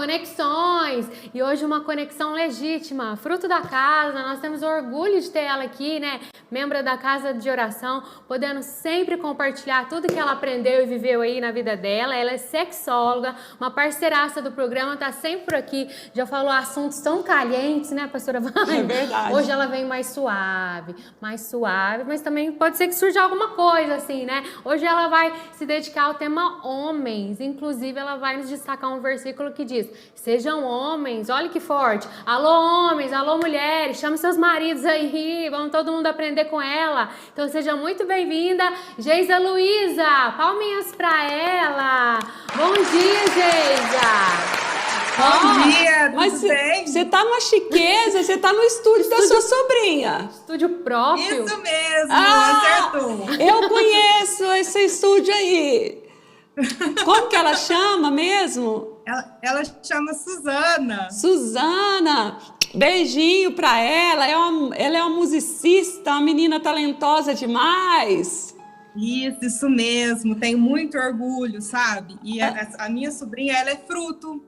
conexões. E hoje uma conexão legítima, fruto da casa. Nós temos orgulho de ter ela aqui, né? Membro da casa de oração, podendo sempre compartilhar tudo que ela aprendeu e viveu aí na vida dela. Ela é sexóloga, uma parceiraça do programa, tá sempre por aqui. Já falou assuntos tão calientes, né, pastora Vânia? É verdade. Hoje ela vem mais suave, mas também pode ser que surja alguma coisa assim, né? Hoje ela vai se dedicar ao tema homens. Inclusive, ela vai nos destacar um versículo que diz: sejam homens, olha que forte. Alô, homens, alô, mulheres, chame seus maridos aí, vamos todo mundo aprender com ela. Então, seja muito bem-vinda, Geisa Luiza. Palminhas pra ela. Bom dia, Geisa. Bom dia, tudo bem? Você tá numa chiqueza, você tá no estúdio da sua sobrinha. Estúdio próprio? Isso mesmo, acertou. Eu conheço esse estúdio aí. Como que ela chama mesmo? Ela chama Suzana. Suzana, beijinho pra ela. Ela é uma musicista, uma menina talentosa demais. Isso mesmo. Tenho muito orgulho, sabe? E a minha sobrinha, ela é fruto.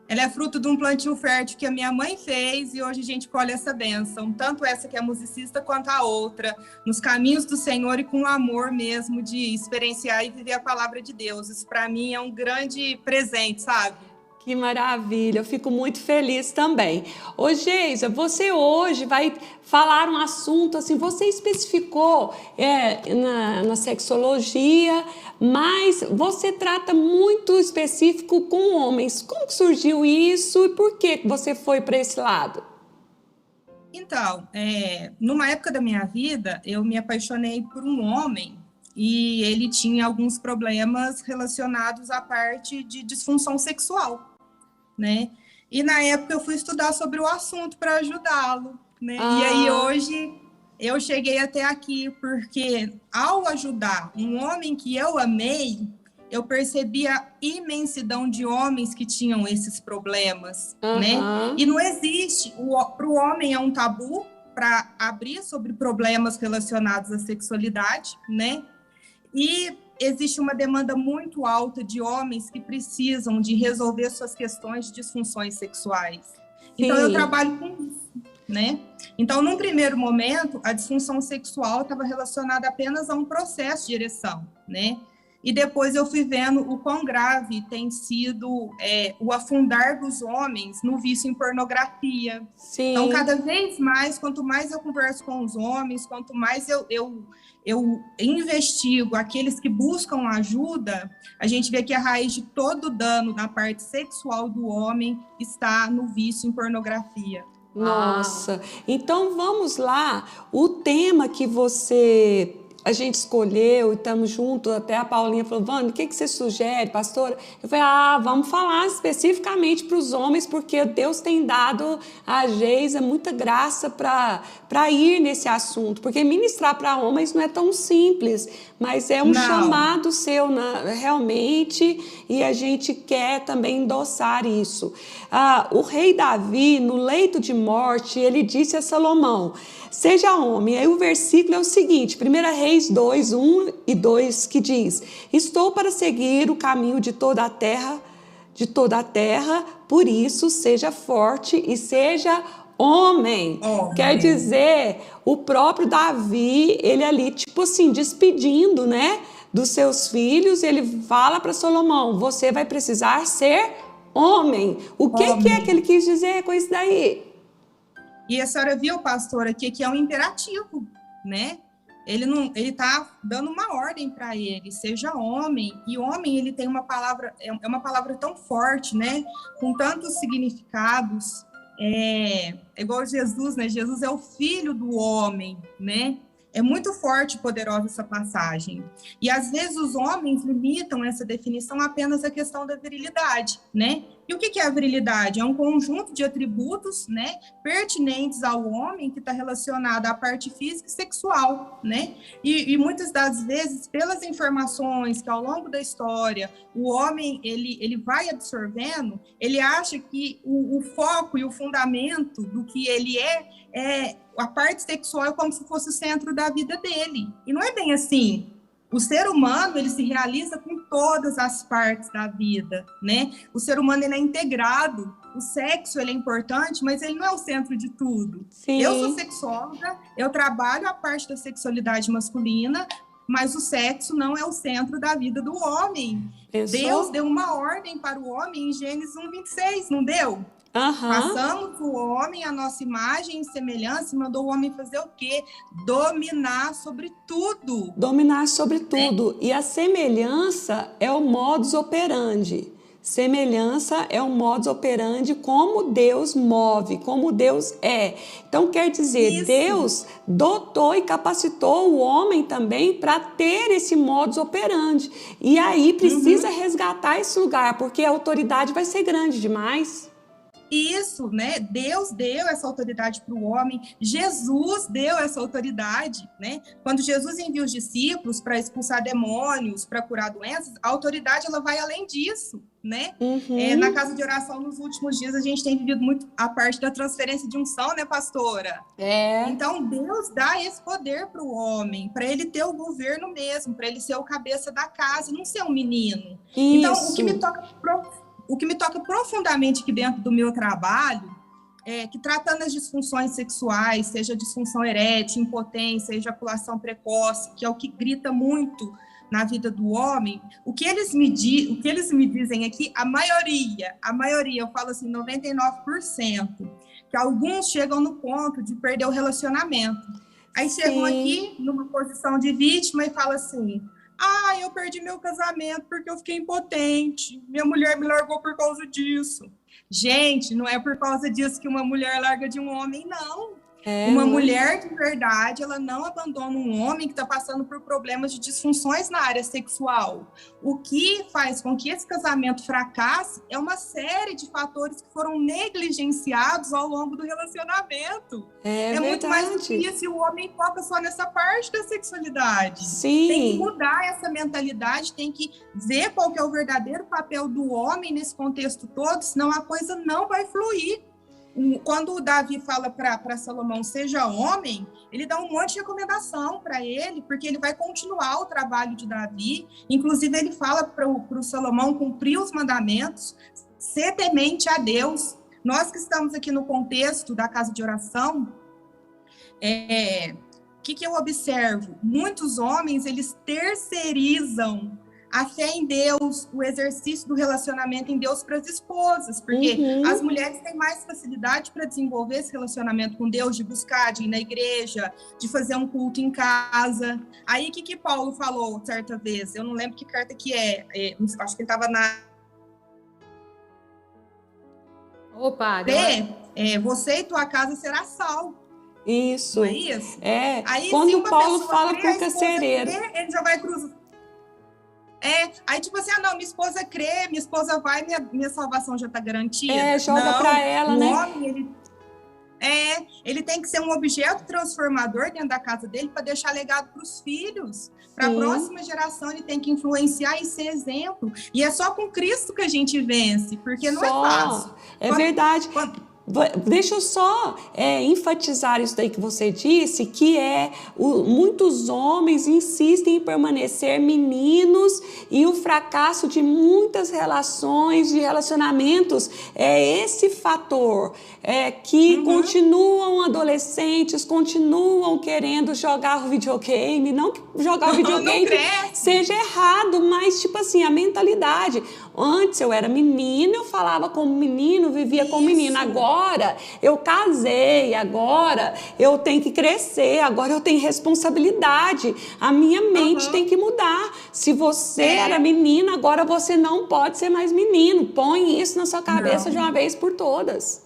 Ela é fruto de um plantio fértil que a minha mãe fez e hoje a gente colhe essa bênção. Tanto essa que é musicista quanto a outra. Nos caminhos do Senhor e com o amor mesmo de experienciar e viver a palavra de Deus. Isso para mim é um grande presente, sabe? Que maravilha, eu fico muito feliz também. Ô Geisa, você hoje vai falar um assunto, assim, você especificou na sexologia, mas você trata muito específico com homens. Como que surgiu isso e por que você foi para esse lado? Então, numa época da minha vida, eu me apaixonei por um homem e ele tinha alguns problemas relacionados à parte de disfunção sexual, né? E na época eu fui estudar sobre o assunto para ajudá-lo, né? E aí hoje eu cheguei até aqui porque ao ajudar um homem que eu amei, eu percebi a imensidão de homens que tinham esses problemas, né? E não existe, para o homem é um tabu para abrir sobre problemas relacionados à sexualidade, né? E existe uma demanda muito alta de homens que precisam de resolver suas questões de disfunções sexuais. Sim. Então, eu trabalho com isso, né? Então, num primeiro momento, a disfunção sexual estava relacionada apenas a um processo de ereção, né? E depois eu fui vendo o quão grave tem sido o afundar dos homens no vício em pornografia. Sim. Então, cada vez mais, quanto mais eu converso com os homens, quanto mais eu investigo aqueles que buscam ajuda, a gente vê que a raiz de todo dano na parte sexual do homem está no vício em pornografia. Nossa, então vamos lá. O tema que a gente escolheu e estamos juntos, até a Paulinha falou: Vânia, o que você sugere, pastora? Eu falei: vamos falar especificamente para os homens, porque Deus tem dado a Geisa muita graça para ir nesse assunto, porque ministrar para homens não é tão simples, mas é um chamado seu realmente, e a gente quer também endossar isso. O rei Davi, no leito de morte, ele disse a Salomão: seja homem. Aí o versículo é o seguinte, 1 Reis 2, 1 e 2, que diz: estou para seguir o caminho de toda a terra, por isso seja forte e seja homem. Quer dizer, o próprio Davi, ele ali, tipo assim, despedindo, né, dos seus filhos, ele fala para Salomão: você vai precisar ser homem. O que é que ele quis dizer com isso daí? E a senhora viu, pastor, aqui que é um imperativo, né? Ele tá dando uma ordem para ele: seja homem. E homem, ele tem uma palavra, é uma palavra tão forte, né? Com tantos significados. É igual Jesus, né? Jesus é o filho do homem, né? É muito forte e poderosa essa passagem. E às vezes os homens limitam essa definição apenas à questão da virilidade, né? E o que é a virilidade? É um conjunto de atributos, né, pertinentes ao homem, que está relacionado à parte física e sexual, né? E muitas das vezes, pelas informações que ao longo da história o homem ele vai absorvendo, ele acha que o foco e o fundamento do que ele a parte sexual é como se fosse o centro da vida dele. E não é bem assim. O ser humano, ele se realiza com todas as partes da vida, né? O ser humano, ele é integrado. O sexo, ele é importante, mas ele não é o centro de tudo. Sim. Eu sou sexóloga, eu trabalho a parte da sexualidade masculina, mas o sexo não é o centro da vida do homem. Pensou? Deus deu uma ordem para o homem em Gênesis 1:26, não deu? Passamos o homem à nossa imagem e semelhança e mandou o homem fazer o quê? Dominar sobre tudo. Dominar sobre tudo. E a semelhança é o modus operandi. Semelhança é o modus operandi como Deus move, como Deus é. Então, quer dizer, Isso. Deus dotou e capacitou o homem também para ter esse modus operandi. E aí precisa resgatar esse lugar, porque a autoridade vai ser grande demais. Isso, né? Deus deu essa autoridade para o homem, Jesus deu essa autoridade, né? Quando Jesus envia os discípulos para expulsar demônios, para curar doenças, a autoridade ela vai além disso, né? Na casa de oração, nos últimos dias, a gente tem vivido muito a parte da transferência de unção, né, pastora? Então, Deus dá esse poder para o homem, para ele ter o governo mesmo, para ele ser o cabeça da casa, não ser um menino. Isso. Então, o que me toca profundamente aqui dentro do meu trabalho é que, tratando as disfunções sexuais, seja disfunção erétil, impotência, ejaculação precoce, que é o que grita muito na vida do homem, o que eles me dizem aqui, a maioria, eu falo assim, 99%, que alguns chegam no ponto de perder o relacionamento. Aí chegam aqui numa posição de vítima e falam assim: eu perdi meu casamento porque eu fiquei impotente. Minha mulher me largou por causa disso. Gente, não é por causa disso que uma mulher larga de um homem, não. Uma mulher de verdade, ela não abandona um homem que está passando por problemas de disfunções na área sexual. O que faz com que esse casamento fracasse é uma série de fatores que foram negligenciados ao longo do relacionamento. É muito mais do que isso, e o homem foca só nessa parte da sexualidade. Sim. Tem que mudar essa mentalidade, tem que ver qual que é o verdadeiro papel do homem nesse contexto todo, senão a coisa não vai fluir. Quando o Davi fala para Salomão, seja homem, ele dá um monte de recomendação para ele, porque ele vai continuar o trabalho de Davi. Inclusive, ele fala para o Salomão cumprir os mandamentos, ser temente a Deus. Nós que estamos aqui no contexto da casa de oração, o que eu observo? Muitos homens, eles terceirizam a fé em Deus, o exercício do relacionamento em Deus para as esposas, porque as mulheres têm mais facilidade para desenvolver esse relacionamento com Deus, de buscar, de ir na igreja, de fazer um culto em casa. Aí, o que Paulo falou certa vez? Eu não lembro que carta que acho que ele estava na... Opa! Você e tua casa será sal. Isso. Não é isso? Aí, quando Paulo fala para o carcereiro... Ele já vai cruzar. Aí tipo assim, não, minha esposa crê, minha esposa vai, minha salvação já está garantida. Joga para ela, o né? Homem, ele tem que ser um objeto transformador dentro da casa dele para deixar legado para os filhos. Para a próxima geração, ele tem que influenciar e ser exemplo. E é só com Cristo que a gente vence, porque não é fácil. Verdade. Deixa eu só enfatizar isso daí que você disse, que muitos homens insistem em permanecer meninos e o fracasso de muitas relações, de relacionamentos, é esse fator que continuam adolescentes, continuam querendo jogar o videogame, não que jogar o videogame seja errado, mas tipo assim, a mentalidade. Antes eu era menina, eu falava como menino, vivia como menina. Agora eu casei, agora eu tenho que crescer, agora eu tenho responsabilidade. A minha mente tem que mudar. Se você era menina, agora você não pode ser mais menino. Põe isso na sua cabeça de uma vez por todas.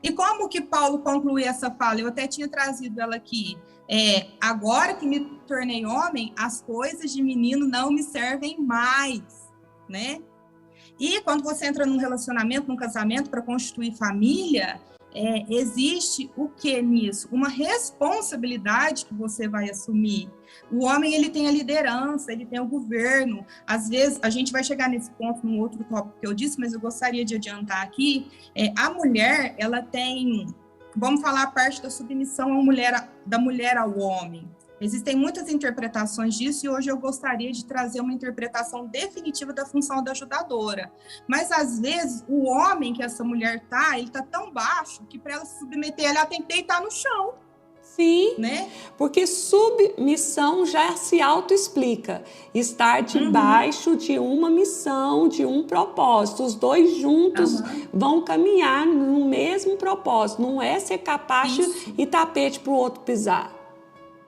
E como que Paulo conclui essa fala? Eu até tinha trazido ela aqui. Agora que me tornei homem, as coisas de menino não me servem mais, né? E quando você entra num relacionamento, num casamento para constituir família, existe o que nisso? Uma responsabilidade que você vai assumir. O homem, ele tem a liderança, ele tem o governo. Às vezes, a gente vai chegar nesse ponto num outro tópico que eu disse, mas eu gostaria de adiantar aqui. A mulher, ela tem, vamos falar a parte da submissão da mulher ao homem. Existem muitas interpretações disso e hoje eu gostaria de trazer uma interpretação definitiva da função da ajudadora. Mas, às vezes, o homem que essa mulher tá, ele tá tão baixo que para ela se submeter, ela tem que deitar no chão. Sim, né? Porque submissão já se autoexplica. Estar debaixo de uma missão, de um propósito. Os dois juntos vão caminhar no mesmo propósito. Não é ser capacho e tapete para o outro pisar.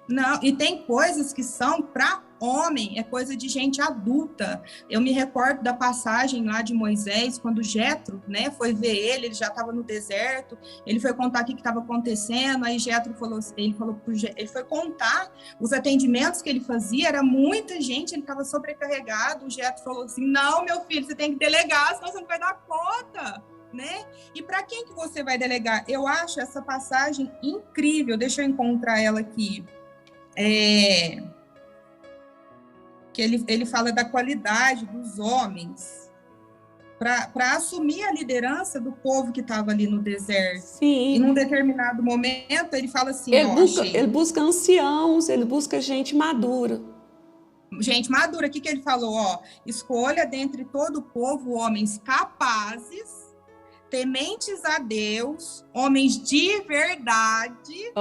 Não, e tem coisas que são para homem, é coisa de gente adulta. Eu me recordo da passagem lá de Moisés, quando Jetro, né, foi ver ele já estava no deserto, ele foi contar o que estava acontecendo, aí Jetro falou, ele foi contar os atendimentos que ele fazia, era muita gente, ele estava sobrecarregado, o Jetro falou assim, não, meu filho, você tem que delegar, senão você não vai dar conta. Né? E para quem que você vai delegar? Eu acho essa passagem incrível, deixa eu encontrar ela aqui. Que ele fala da qualidade dos homens para assumir a liderança do povo que estava ali no deserto. Sim. E num determinado momento ele fala assim, ele busca anciãos, ele busca gente madura. Gente madura, o que ele falou? Escolha dentre todo o povo homens capazes, tementes a Deus, homens de verdade,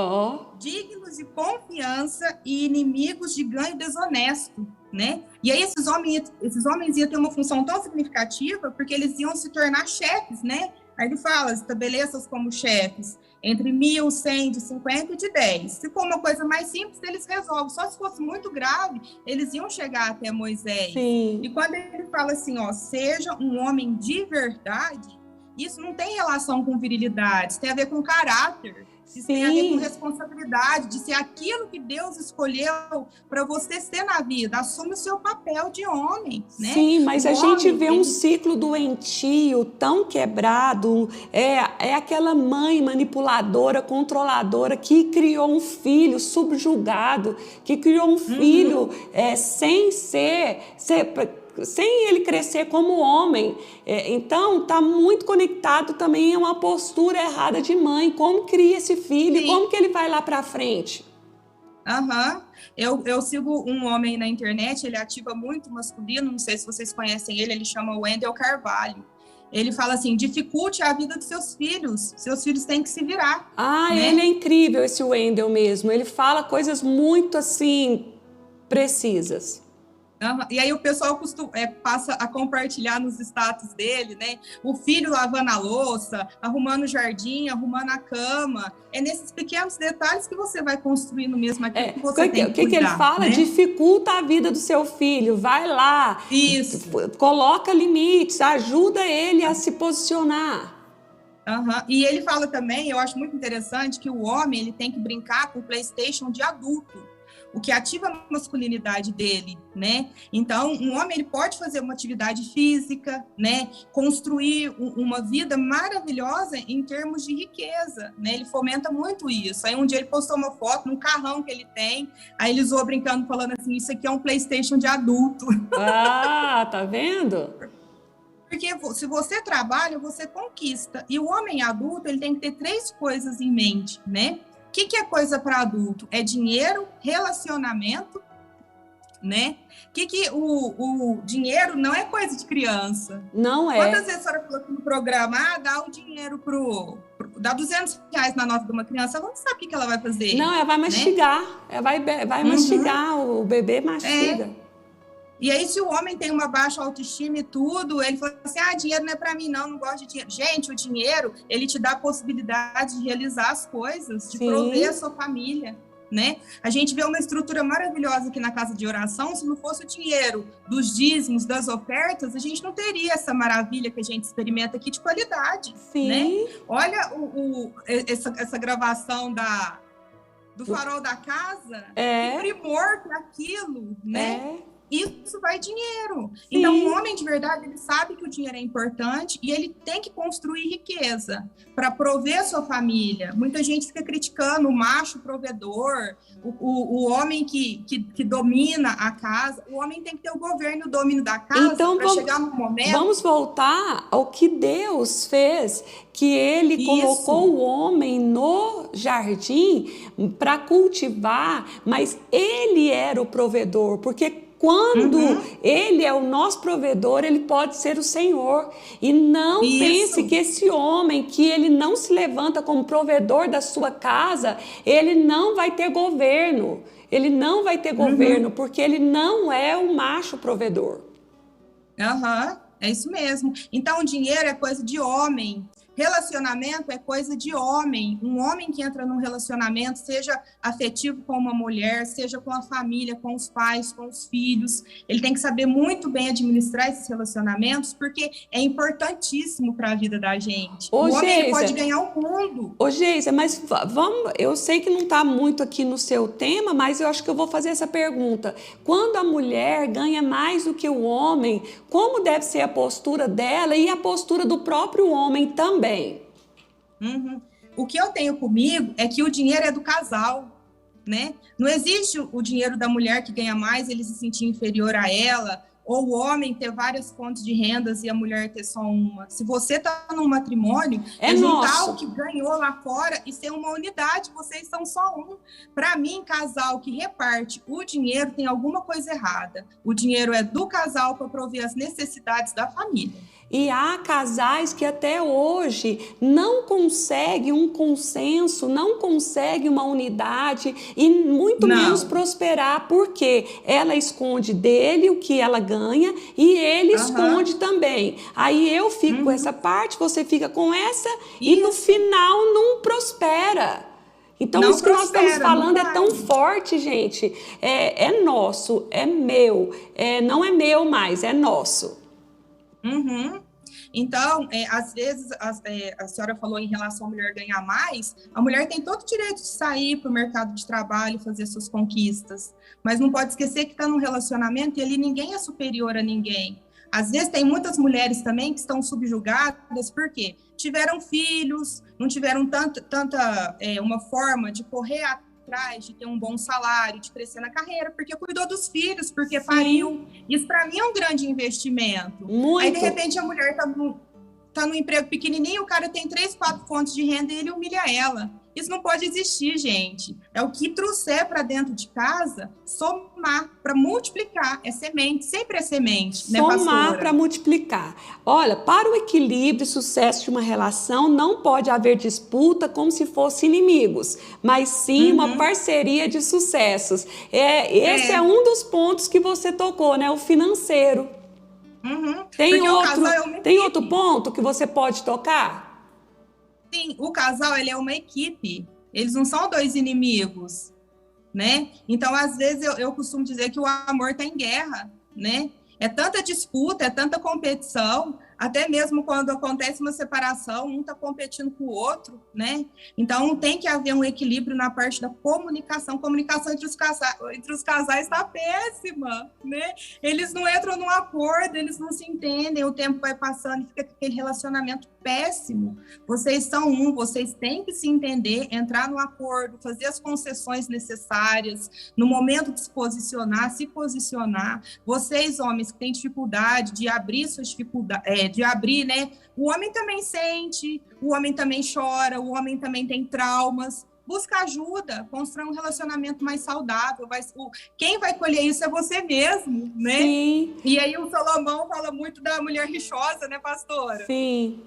dignos de confiança e inimigos de ganho desonesto, né? E aí esses homens iam ter uma função tão significativa porque eles iam se tornar chefes, né? Aí ele fala, estabeleça-os como chefes entre 1.000, 100, de 50 e de 10. Se for uma coisa mais simples, eles resolvem. Só se fosse muito grave, eles iam chegar até Moisés. Sim. E quando ele fala assim, seja um homem de verdade, isso não tem relação com virilidade, isso tem a ver com caráter, isso tem a ver com responsabilidade, de ser aquilo que Deus escolheu para você ser na vida, assume o seu papel de homem, né? Sim, mas a gente vê um ciclo doentio tão quebrado, é aquela mãe manipuladora, controladora, que criou um filho subjugado, que criou um filho sem ele crescer como homem. Então, está muito conectado também a uma postura errada de mãe. Como cria esse filho? Como que ele vai lá para frente? Eu sigo um homem na internet, ele ativa muito masculino, não sei se vocês conhecem ele chama Wendel Carvalho. Ele fala assim, dificulte a vida dos seus filhos têm que se virar. Né? Ele é incrível, esse Wendel mesmo. Ele fala coisas muito, assim, precisas. E aí o pessoal passa a compartilhar nos status dele, né? O filho lavando a louça, arrumando o jardim, arrumando a cama. É nesses pequenos detalhes que você vai construindo mesmo aquilo que você tem que cuidar. O que ele fala? Né? Dificulta a vida do seu filho. Vai lá. Isso. Coloca limites, ajuda ele a se posicionar. E ele fala também, eu acho muito interessante, que o homem ele tem que brincar com o PlayStation de adulto, o que ativa a masculinidade dele, né? Então, um homem ele pode fazer uma atividade física, né? Construir uma vida maravilhosa em termos de riqueza, né? Ele fomenta muito isso. Aí um dia ele postou uma foto num carrão que ele tem, aí ele zoou brincando, falando assim, isso aqui é um PlayStation de adulto. Tá vendo? Porque se você trabalha, você conquista. E o homem adulto, ele tem que ter 3 coisas em mente, né? O que é coisa para adulto? É dinheiro, relacionamento, né? O dinheiro não é coisa de criança. Não é. Quantas vezes a senhora falou que no programa, dá o dinheiro dá R$200 na nota de uma criança, ela não sabe o que ela vai fazer. Não, ela vai mastigar. Né? Ela vai mastigar, o bebê mastiga. E aí, se o homem tem uma baixa autoestima e tudo, ele fala assim, dinheiro não é para mim, não gosto de dinheiro. Gente, o dinheiro, ele te dá a possibilidade de realizar as coisas, de prover a sua família, né? A gente vê uma estrutura maravilhosa aqui na casa de oração, se não fosse o dinheiro dos dízimos, das ofertas, a gente não teria essa maravilha que a gente experimenta aqui de qualidade, né? Olha essa gravação do farol da casa, que primor para aquilo, né? isso vai dinheiro. Sim. Então, um homem de verdade, ele sabe que o dinheiro é importante e ele tem que construir riqueza para prover a sua família. Muita gente fica criticando o macho provedor, o homem que domina a casa. O homem tem que ter o governo e o domínio da casa para chegar no momento... Vamos voltar ao que Deus fez, que Ele colocou o homem no jardim para cultivar, mas Ele era o provedor, porque quando Ele é o nosso provedor, Ele pode ser o Senhor. E não pense que esse homem, que ele não se levanta como provedor da sua casa, ele não vai ter governo. Ele não vai ter governo, porque ele não é o macho provedor. É isso mesmo. Então, o dinheiro é coisa de homem. Relacionamento é coisa de homem. Um homem que entra num relacionamento, seja afetivo com uma mulher, seja com a família, com os pais, com os filhos, ele tem que saber muito bem administrar esses relacionamentos, porque é importantíssimo para a vida da gente. O homem ele pode ganhar o mundo. Ô, Geisa, mas vamos, eu sei que não está muito aqui no seu tema, mas eu acho que eu vou fazer essa pergunta. Quando a mulher ganha mais do que o homem, como deve ser a postura dela e a postura do próprio homem também? O que eu tenho comigo é que o dinheiro é do casal, né? Não existe o dinheiro da mulher que ganha mais, ele se sentir inferior a ela, ou o homem ter várias fontes de rendas e a mulher ter só uma. Se você está num matrimônio, é juntar o que ganhou lá fora e ser uma unidade, vocês são só um. Para mim, casal que reparte o dinheiro tem alguma coisa errada. O dinheiro é do casal para prover as necessidades da família. E há casais que até hoje não conseguem um consenso, não conseguem uma unidade e muito menos prosperar, porque ela esconde dele o que ela ganha e ele esconde também. Aí eu fico com essa parte, você fica com essa e no final não prospera. Então, isso que nós estamos falando é tão forte, gente. É nosso, é meu, não é meu mais, é nosso. Então, às vezes, a senhora falou em relação à mulher ganhar mais, a mulher tem todo o direito de sair para o mercado de trabalho, fazer suas conquistas, mas não pode esquecer que está num relacionamento e ali ninguém é superior a ninguém. Às vezes tem muitas mulheres também que estão subjugadas porque tiveram filhos, não tiveram uma forma de correr atrás, de ter um bom salário, de crescer na carreira, porque cuidou dos filhos, porque pariu. Isso para mim é um grande investimento. Muito. Aí de repente a mulher tá num emprego pequenininho, o cara tem 3, 4 fontes de renda e ele humilha ela. Isso não pode existir, gente. É o que trouxer para dentro de casa, somar para multiplicar. É semente, sempre é semente, né, pastora? Somar para multiplicar. Olha, para o equilíbrio e sucesso de uma relação, não pode haver disputa como se fossem inimigos, mas sim uma parceria de sucessos. Esse é um dos pontos que você tocou, né? O financeiro. Tem outro ponto que você pode tocar? Sim, o casal ele é uma equipe, eles não são 2 inimigos, né? Então, às vezes, eu costumo dizer que o amor está em guerra, né? É tanta disputa, é tanta competição, até mesmo quando acontece uma separação, um está competindo com o outro, né? Então, tem que haver um equilíbrio na parte da comunicação. Comunicação entre os casais está péssima, né? Eles não entram num acordo, eles não se entendem, o tempo vai passando e fica aquele relacionamento péssimo. Vocês são vocês têm que se entender, entrar no acordo, fazer as concessões necessárias, no momento de se posicionar. Vocês, homens, que têm dificuldade de abrir suas dificuldades, de abrir, né? O homem também sente, o homem também chora, o homem também tem traumas. Busca ajuda, construir um relacionamento mais saudável. Quem vai colher isso é você mesmo, né? Sim. E aí o Salomão fala muito da mulher rixosa, né, pastora? Sim.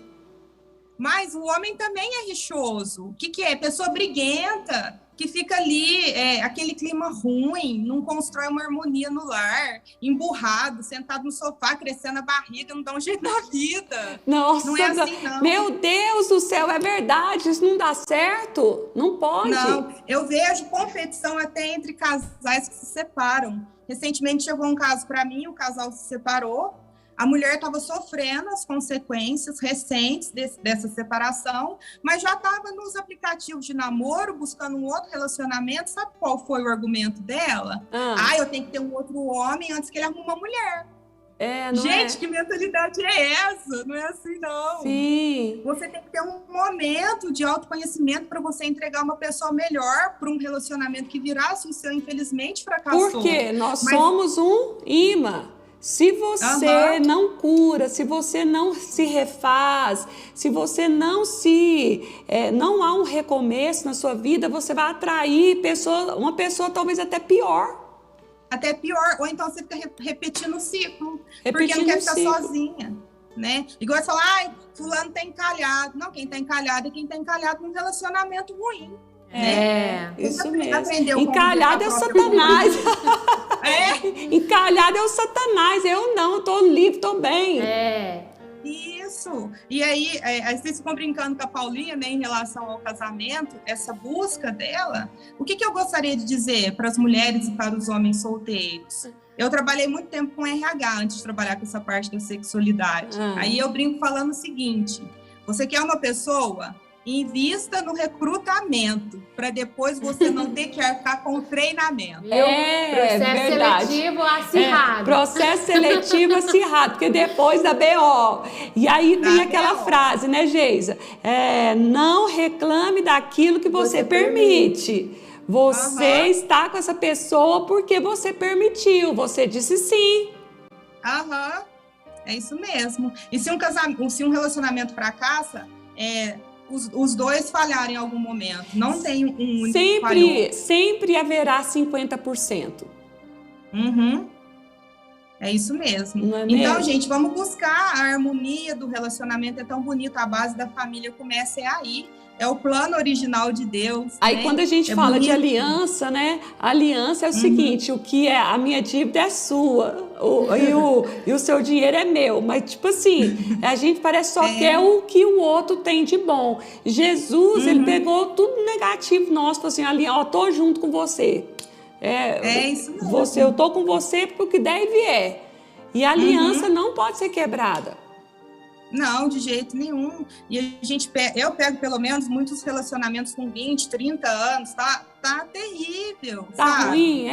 Mas o homem também é rixoso. O que é? Pessoa briguenta, que fica ali, aquele clima ruim, não constrói uma harmonia no lar, emburrado, sentado no sofá, crescendo a barriga, não dá um jeito na vida. Nossa, não é assim, não. Meu Deus do céu, é verdade, isso não dá certo? Não pode. Não, eu vejo competição até entre casais que se separam. Recentemente chegou um caso para mim, o casal se separou, A mulher estava sofrendo as consequências recentes dessa separação, mas já estava nos aplicativos de namoro, buscando um outro relacionamento. Sabe qual foi o argumento dela? Eu tenho que ter um outro homem antes que ele arrume uma mulher. Gente, que mentalidade é essa? Não é assim, não. Sim. Você tem que ter um momento de autoconhecimento para você entregar uma pessoa melhor para um relacionamento que virasse o seu, infelizmente, fracassou. Porque nós somos um imã. Se você não cura, se você não se refaz, se você não não há um recomeço na sua vida, você vai atrair uma pessoa talvez até pior. Até pior, ou então você fica repetindo o ciclo, porque não quer ficar sozinha, né? Igual você fala, fulano tá encalhado. Não, quem tá encalhado é quem tá encalhado num relacionamento ruim. Isso mesmo. Encalhado é o Satanás. Encalhado é o Satanás. Eu não, tô livre, tô bem. Isso. E aí vocês ficam brincando com a Paulinha, né, em relação ao casamento, essa busca dela. O que eu gostaria de dizer para as mulheres e para os homens solteiros? Eu trabalhei muito tempo com RH antes de trabalhar com essa parte da sexualidade. Aí eu brinco falando o seguinte: você quer uma pessoa? Invista no recrutamento, para depois você não ter que arcar com o treinamento. Processo seletivo acirrado. Processo seletivo acirrado, porque depois da BO. E aí vem aquela frase, né, Geisa? Não reclame daquilo que você permite. Você está com essa pessoa porque você permitiu, você disse sim. É isso mesmo. E se um relacionamento fracassa, os dois falharem em algum momento. Não tem um único que falhou. Sempre haverá 50%. É isso mesmo. Não é então, mesmo? gente, vamos buscar a harmonia do relacionamento. É tão bonito, a base da família começa aí. É o plano original de Deus. Aí, né? quando a gente fala bonito. de aliança, né? A aliança é o seguinte: o que é a minha dívida é sua, e o seu dinheiro é meu. Mas, tipo assim, a gente parece só quer o que o outro tem de bom. Jesus, ele pegou tudo negativo nosso, falou assim: tô junto com você. Isso mesmo. Eu tô com você porque o que der e vier. E a aliança não pode ser quebrada. Não, de jeito nenhum. E eu pego pelo menos muitos relacionamentos com 20, 30 anos, tá terrível. Tá sabe? ruim,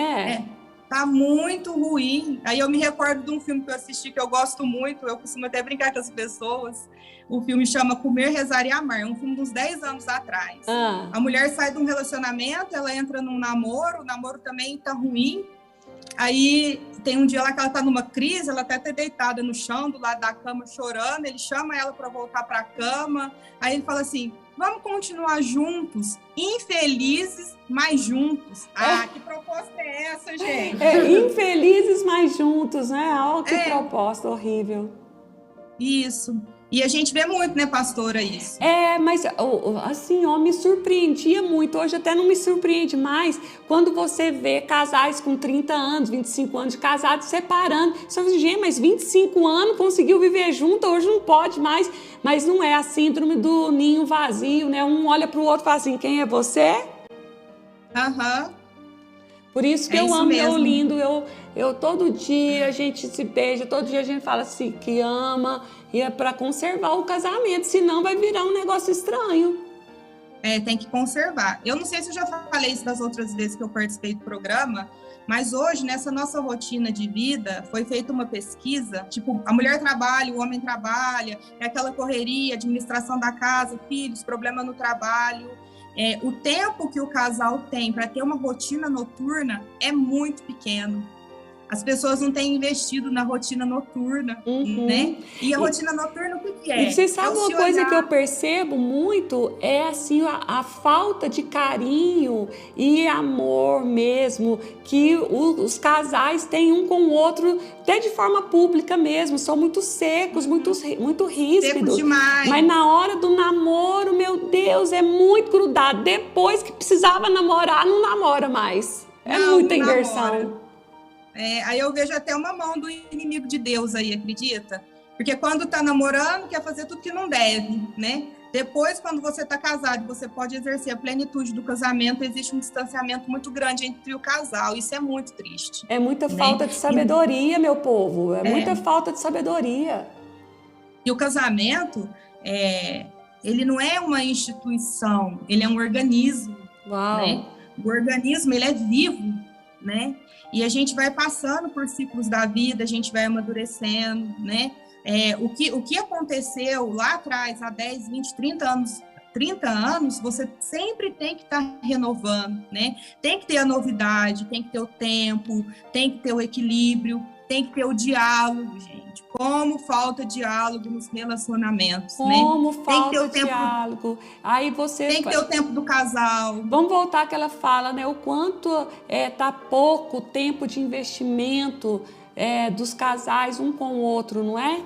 Tá muito ruim. Aí eu me recordo de um filme que eu assisti que eu gosto muito, eu costumo até brincar com as pessoas. O filme chama Comer, Rezar e Amar, é um filme de uns 10 anos atrás. A mulher sai de um relacionamento, ela entra num namoro, o namoro também tá ruim. Aí tem um dia lá que ela tá numa crise, ela até tá deitada no chão, do lado da cama, chorando. Ele chama ela para voltar para a cama. Aí ele fala assim: vamos continuar juntos, infelizes, mas juntos. Que proposta é essa, gente? Infelizes, mas juntos, né? Olha que proposta horrível. Isso. E a gente vê muito, né, pastora, isso? Mas assim, me surpreendia muito. Hoje até não me surpreende mais quando você vê casais com 30 anos, 25 anos de casados separando. Você fala, gente, mas 25 anos conseguiu viver junto, hoje não pode mais. Mas não é a síndrome do ninho vazio, né? Um olha para o outro e fala assim: quem é você? Por isso que eu amo meu lindo. Eu todo dia a gente se beija, todo dia a gente fala assim que ama, e é para conservar o casamento, senão vai virar um negócio estranho. Tem que conservar. Eu não sei se eu já falei isso das outras vezes que eu participei do programa, mas hoje, nessa nossa rotina de vida, foi feita uma pesquisa, tipo, a mulher trabalha, o homem trabalha, é aquela correria, administração da casa, filhos, problema no trabalho. O tempo que o casal tem para ter uma rotina noturna é muito pequeno. As pessoas não têm investido na rotina noturna, né? E a rotina noturna, o que é? E você sabe uma coisa que eu percebo muito? É assim, a falta de carinho e amor mesmo que os casais têm um com o outro, até de forma pública mesmo. São muito secos, muito ríspidos. Secos demais. Mas na hora do namoro, meu Deus, é muito grudado. Depois que precisava namorar, não namora mais. Muita inversão. Aí eu vejo até uma mão do inimigo de Deus aí, acredita? Porque quando tá namorando, quer fazer tudo que não deve, né? Depois, quando você está casado, você pode exercer a plenitude do casamento, existe um distanciamento muito grande entre o casal. Isso é muito triste. É muita né? falta de sabedoria, meu povo. É muita falta de sabedoria. E o casamento, ele não é uma instituição, ele é um organismo. Uau. Né? O organismo, ele é vivo, né? E a gente vai passando por ciclos da vida, a gente vai amadurecendo, né? O que aconteceu lá atrás, há 10, 20, 30 anos, você sempre tem que estar renovando, né? Tem que ter a novidade, tem que ter o tempo, tem que ter o equilíbrio, tem que ter o diálogo, gente. Como falta diálogo nos relacionamentos, Como né? falta tem que ter o tempo diálogo. Aí você tem que ter o tempo do casal. Vamos voltar àquela fala, né? O quanto tá pouco o tempo de investimento dos casais um com o outro, não é?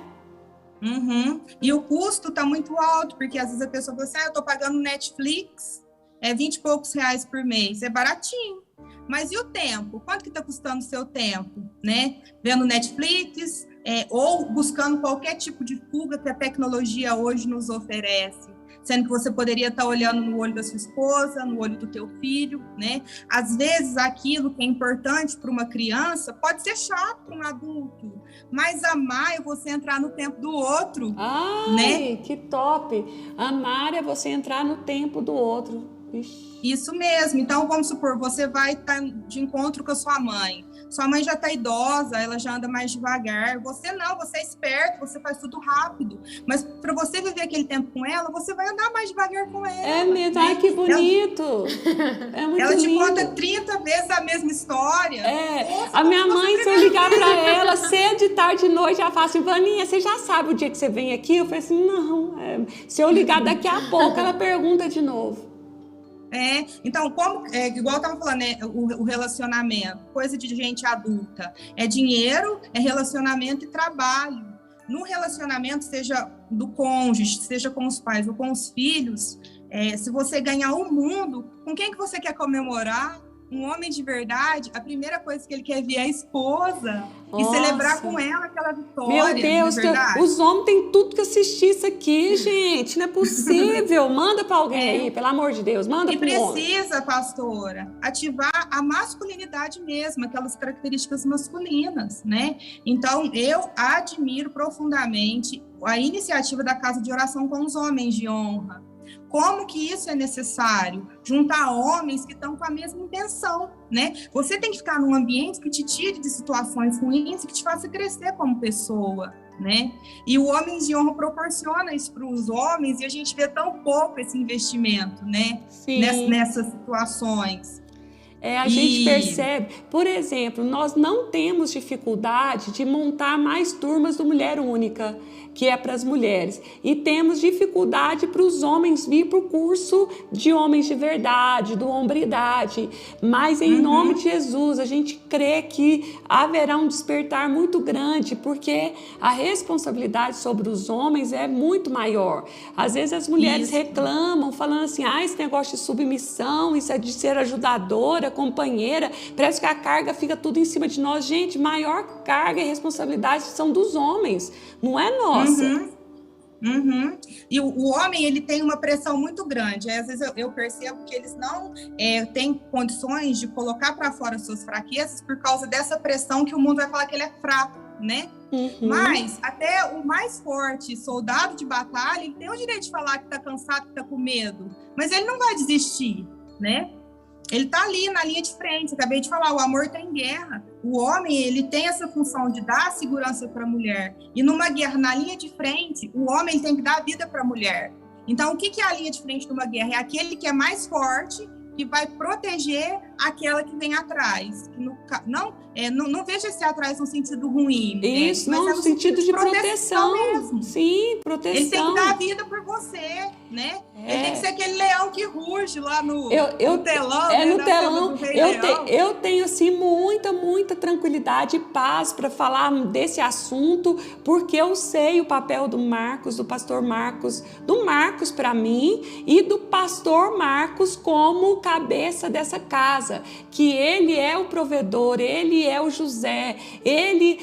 Uhum. E o custo está muito alto, porque às vezes a pessoa fala assim, eu estou pagando Netflix, 20 e poucos reais por mês, é baratinho. Mas e o tempo? Quanto que está custando o seu tempo, né? Vendo Netflix, ou buscando qualquer tipo de fuga que a tecnologia hoje nos oferece. Sendo que você poderia estar olhando no olho da sua esposa, no olho do teu filho, né? Às vezes, aquilo que é importante para uma criança pode ser chato para um adulto, mas amar é você entrar no tempo do outro. Ai, né? Que top! Amar é você entrar no tempo do outro. Ixi. Isso mesmo. Então, vamos supor, você vai estar de encontro com a sua mãe. Sua mãe já está idosa, ela já anda mais devagar. Você não, você é esperto, você faz tudo rápido. Mas para você viver aquele tempo com ela, você vai andar mais devagar com ela. É mesmo, ai, que bonito! É muito ela te lindo. conta 30 vezes a mesma história. A minha mãe, se eu ligar para ela cedo, de tarde, de noite, ela fala assim, Vaninha, você já sabe o dia que você vem aqui? Eu falei assim, não. Se eu ligar daqui a pouco, ela pergunta de novo. Então, igual eu estava falando, né, o relacionamento, coisa de gente adulta, é dinheiro, é relacionamento e trabalho. No relacionamento, seja do cônjuge, seja com os pais ou com os filhos, se você ganhar o mundo, com quem que você quer comemorar? Um homem de verdade, a primeira coisa que ele quer ver é a esposa. Nossa. E celebrar com ela aquela vitória. Meu Deus, os homens têm tudo que assistir isso aqui, gente. Não é possível. Manda para alguém aí, pelo amor de Deus. Manda para o homem. E precisa, pastora, ativar a masculinidade mesmo, aquelas características masculinas, né? Então, eu admiro profundamente a iniciativa da Casa de Oração com os Homens de Honra. Como que isso é necessário? Juntar homens que estão com a mesma intenção, né? Você tem que ficar num ambiente que te tire de situações ruins e que te faça crescer como pessoa, né? E o Homens de Honra proporciona isso para os homens e a gente vê tão pouco esse investimento, né? Nessas situações. A gente percebe, por exemplo, nós não temos dificuldade de montar mais turmas do Mulher Única, que é para as mulheres. E temos dificuldade para os homens vir para o curso de Homens de Verdade, do Hombridade. Mas em nome de Jesus, a gente crê que haverá um despertar muito grande, porque a responsabilidade sobre os homens é muito maior. Às vezes as mulheres reclamam, falando assim, esse negócio de submissão, isso é de ser ajudadora, companheira, parece que a carga fica tudo em cima de nós. Gente, maior carga e responsabilidade são dos homens, não é nossa. E o homem, ele tem uma pressão muito grande. Às vezes eu percebo que eles não têm condições de colocar para fora suas fraquezas por causa dessa pressão que o mundo vai falar que ele é fraco, né? Mas até o mais forte soldado de batalha, ele tem o direito de falar que está cansado, que está com medo, mas ele não vai desistir, né? Ele está ali na linha de frente. Eu acabei de falar, o amor está em guerra. O homem, ele tem essa função de dar segurança para a mulher. E numa guerra, na linha de frente, o homem tem que dar vida para a mulher. Então, o que é a linha de frente numa guerra? É aquele que é mais forte, que vai proteger aquela que vem atrás. Não veja esse atrás no sentido ruim. Isso, mas no sentido de proteção mesmo. Sim, proteção. Ele tem que dar a vida por você, né? Ele tem que ser aquele leão que ruge lá no telão. No telão. Eu tenho, assim, muita tranquilidade e paz para falar desse assunto, porque eu sei o papel do Marcos, do pastor Marcos, para mim e do pastor Marcos como cabeça dessa casa. casa, que ele é o provedor, ele é o José, ele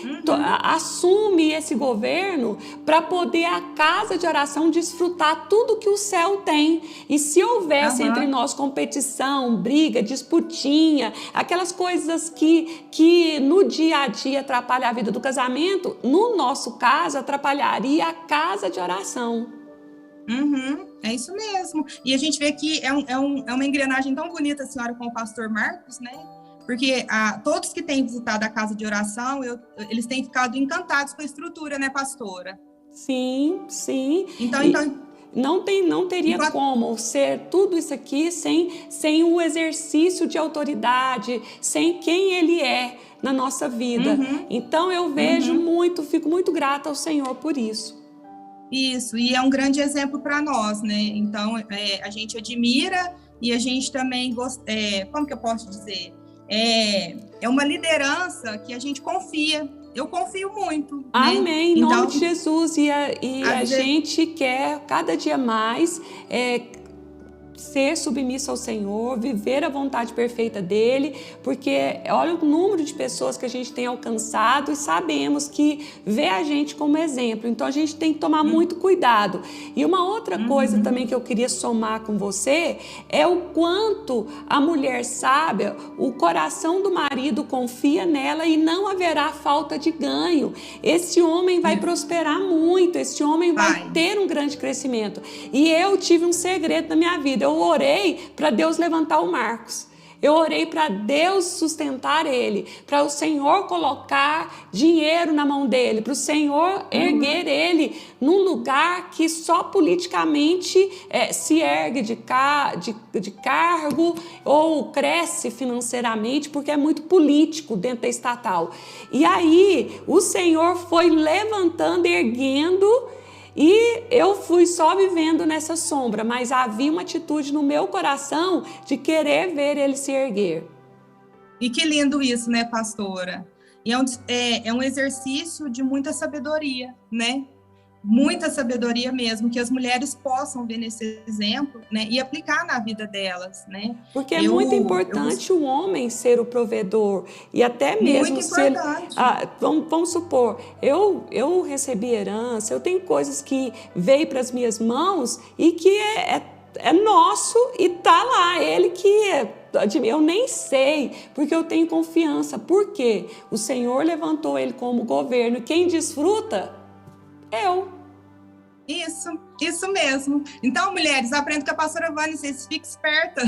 assume esse governo para poder a casa de oração desfrutar tudo que o céu tem. E se houvesse entre nós competição, briga, disputinha, aquelas coisas que no dia a dia atrapalham a vida do casamento, no nosso caso atrapalharia a casa de oração. É isso mesmo. E a gente vê que é uma engrenagem tão bonita, a senhora, com o pastor Marcos, né? Porque todos que têm visitado a casa de oração, eles têm ficado encantados com a estrutura, né, pastora? Sim, sim. Então não teria como ser tudo isso aqui sem o exercício de autoridade, sem quem ele é na nossa vida. Então eu vejo fico muito grata ao Senhor por isso. Isso, e é um grande exemplo para nós, né? Então, a gente admira e a gente também gosta, como que eu posso dizer? É uma liderança que a gente confia. Eu confio muito. Amém, né? em nome de Jesus. E a gente quer cada dia mais ser submisso ao Senhor, viver a vontade perfeita dele, porque olha o número de pessoas que a gente tem alcançado e sabemos que vê a gente como exemplo, então a gente tem que tomar muito cuidado. E uma outra coisa também que eu queria somar com você é o quanto a mulher sábia, o coração do marido confia nela e não haverá falta de ganho. Esse homem vai prosperar muito, esse homem vai ter um grande crescimento. E eu tive um segredo na minha vida. Eu orei para Deus levantar o Marcos. Eu orei para Deus sustentar ele, para o Senhor colocar dinheiro na mão dele, para o Senhor erguer ele num lugar que só politicamente se ergue de cargo ou cresce financeiramente, porque é muito político dentro da estatal. E aí o Senhor foi levantando, erguendo, e eu fui só vivendo nessa sombra, mas havia uma atitude no meu coração de querer ver ele se erguer. E que lindo isso, né, pastora? E é um exercício de muita sabedoria, né? Muita sabedoria mesmo, que as mulheres possam ver nesse exemplo, né, e aplicar na vida delas, né? Porque é muito importante o homem ser o provedor e até mesmo muito ser. Importante. Vamos supor, eu recebi herança, eu tenho coisas que veio para as minhas mãos e que é nosso e tá lá, ele que eu nem sei, porque eu tenho confiança. Por quê? O Senhor levantou ele como governo e quem desfruta eu. Isso mesmo. Então, mulheres, aprendam com a pastora Vânia, vocês fiquem espertas.